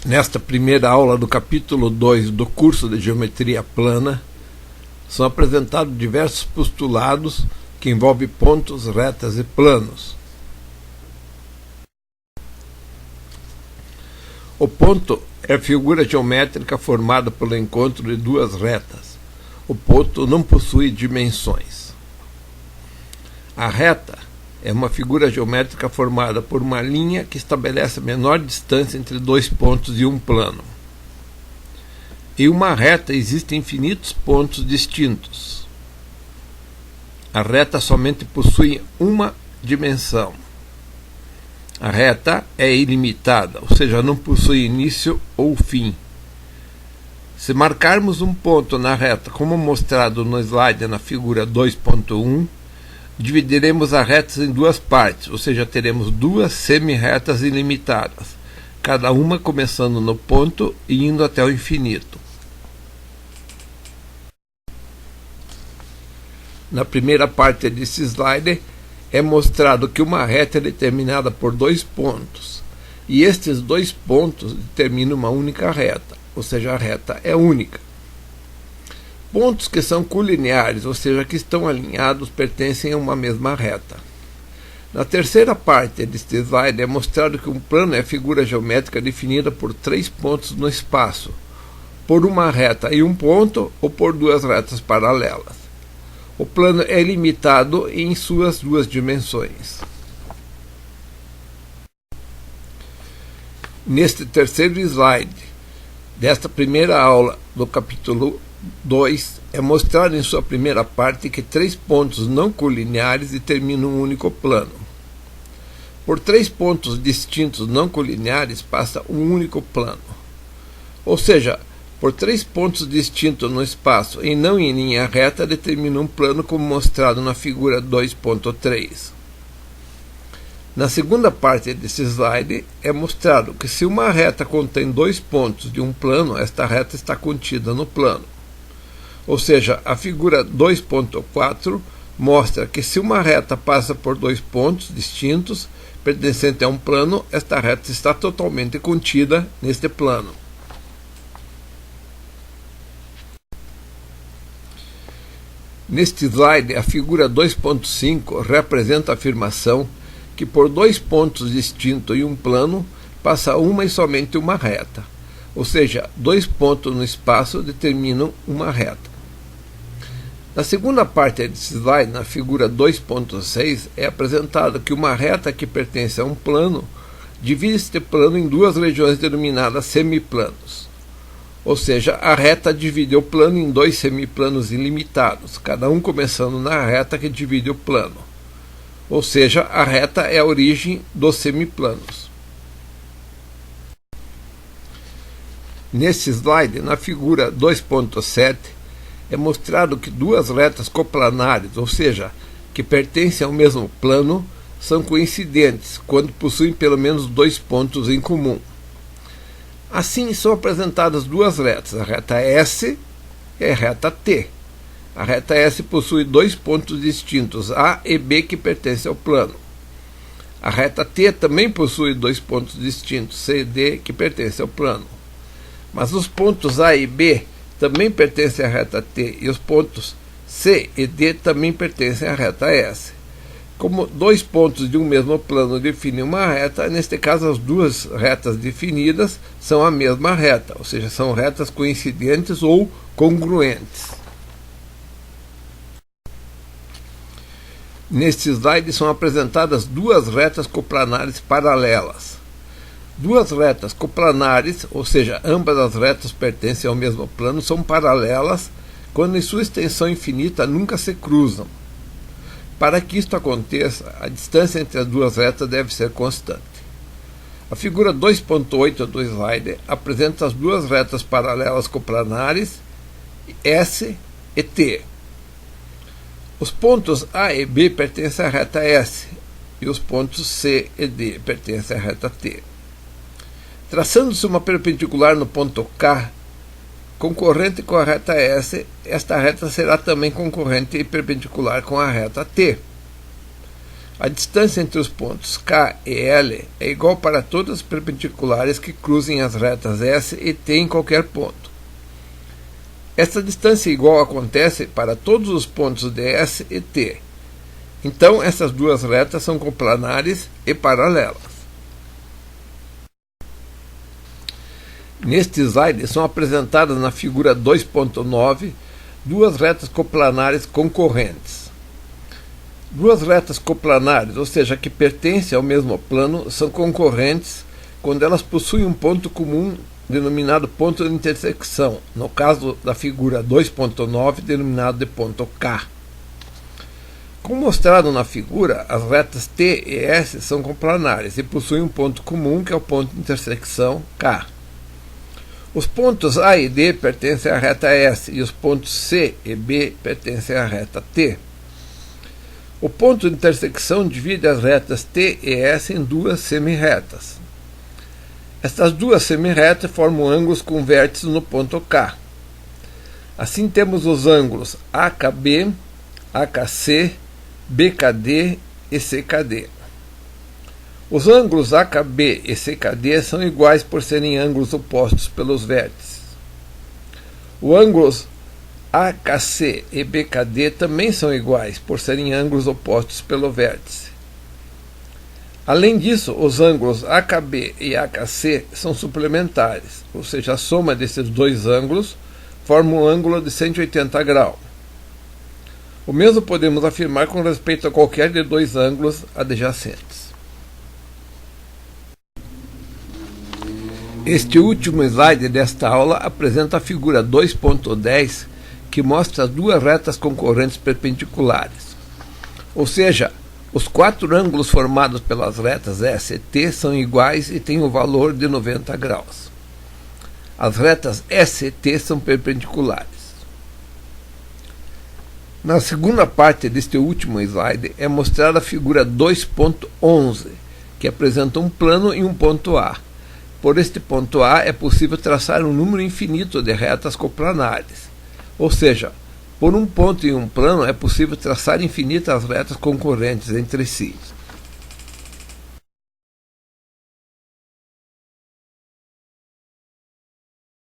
Nesta primeira aula do capítulo 2 do curso de Geometria Plana, são apresentados diversos postulados que envolvem pontos, retas e planos. O ponto é a figura geométrica formada pelo encontro de duas retas. O ponto não possui dimensões. A reta é uma figura geométrica formada por uma linha que estabelece a menor distância entre dois pontos de um plano. Em uma reta existem infinitos pontos distintos. A reta somente possui uma dimensão. A reta é ilimitada, ou seja, não possui início ou fim. Se marcarmos um ponto na reta, como mostrado no slide na figura 2.1, dividiremos a reta em duas partes, ou seja, teremos duas semi-retas ilimitadas, cada uma começando no ponto e indo até o infinito. Na primeira parte desse slide é mostrado que uma reta é determinada por dois pontos, e estes dois pontos determinam uma única reta, ou seja, a reta é única. Pontos que são colineares, ou seja, que estão alinhados, pertencem a uma mesma reta. Na terceira parte deste slide é mostrado que um plano é a figura geométrica definida por três pontos no espaço, por uma reta e um ponto, ou por duas retas paralelas. O plano é limitado em suas duas dimensões. Neste terceiro slide desta primeira aula do capítulo 2, é mostrado em sua primeira parte que três pontos não colineares determinam um único plano. Por três pontos distintos não colineares passa um único plano. Ou seja, por três pontos distintos no espaço e não em linha reta determina um plano, como mostrado na figura 2.3. Na segunda parte desse slide é mostrado que se uma reta contém dois pontos de um plano, esta reta está contida no plano. Ou seja, a figura 2.4 mostra que se uma reta passa por dois pontos distintos, pertencentes a um plano, esta reta está totalmente contida neste plano. Neste slide, a figura 2.5 representa a afirmação que por dois pontos distintos em um plano, passa uma e somente uma reta. Ou seja, dois pontos no espaço determinam uma reta. Na segunda parte desse slide, na figura 2.6, é apresentado que uma reta que pertence a um plano divide este plano em duas regiões denominadas semiplanos. Ou seja, a reta divide o plano em dois semiplanos ilimitados, cada um começando na reta que divide o plano. Ou seja, a reta é a origem dos semiplanos. Nesse slide, na figura 2.7, é mostrado que duas retas coplanares, ou seja, que pertencem ao mesmo plano, são coincidentes quando possuem pelo menos dois pontos em comum. Assim, são apresentadas duas retas, a reta S e a reta T. A reta S possui dois pontos distintos, A e B, que pertencem ao plano. A reta T também possui dois pontos distintos, C e D, que pertencem ao plano. Mas os pontos A e B também pertencem à reta T, e os pontos C e D também pertencem à reta S. Como dois pontos de um mesmo plano definem uma reta, neste caso as duas retas definidas são a mesma reta, ou seja, são retas coincidentes ou congruentes. Neste slide são apresentadas duas retas coplanares paralelas. Duas retas coplanares, ou seja, ambas as retas pertencem ao mesmo plano, são paralelas quando em sua extensão infinita nunca se cruzam. Para que isto aconteça, a distância entre as duas retas deve ser constante. A figura 2.8 do slide apresenta as duas retas paralelas coplanares S e T. Os pontos A e B pertencem à reta S e os pontos C e D pertencem à reta T. Traçando-se uma perpendicular no ponto K, concorrente com a reta S, esta reta será também concorrente e perpendicular com a reta T. A distância entre os pontos K e L é igual para todas as perpendiculares que cruzem as retas S e T em qualquer ponto. Esta distância igual acontece para todos os pontos de S e T. Então, essas duas retas são coplanares e paralelas. Neste slide são apresentadas na figura 2.9 duas retas coplanares concorrentes. Duas retas coplanares, ou seja, que pertencem ao mesmo plano, são concorrentes quando elas possuem um ponto comum denominado ponto de intersecção, no caso da figura 2.9, denominado de ponto K. Como mostrado na figura, as retas T e S são coplanares e possuem um ponto comum, que é o ponto de intersecção K. Os pontos A e D pertencem à reta S e os pontos C e B pertencem à reta T. O ponto de intersecção divide as retas T e S em duas semirretas. Estas duas semirretas formam ângulos com vértices no ponto K. Assim temos os ângulos AKB, AKC, BKD e CKD. Os ângulos AKB e CKD são iguais por serem ângulos opostos pelos vértices. Os ângulos AKC e BKD também são iguais por serem ângulos opostos pelo vértice. Além disso, os ângulos AKB e AKC são suplementares, ou seja, a soma desses dois ângulos forma um ângulo de 180 graus. O mesmo podemos afirmar com respeito a qualquer de dois ângulos adjacentes. Este último slide desta aula apresenta a figura 2.10, que mostra as duas retas concorrentes perpendiculares. Ou seja, os quatro ângulos formados pelas retas S e T são iguais e têm o valor de 90 graus. As retas S e T são perpendiculares. Na segunda parte deste último slide é mostrada a figura 2.11, que apresenta um plano e um ponto A. Por este ponto A é possível traçar um número infinito de retas coplanares. Ou seja, por um ponto e um plano é possível traçar infinitas retas concorrentes entre si.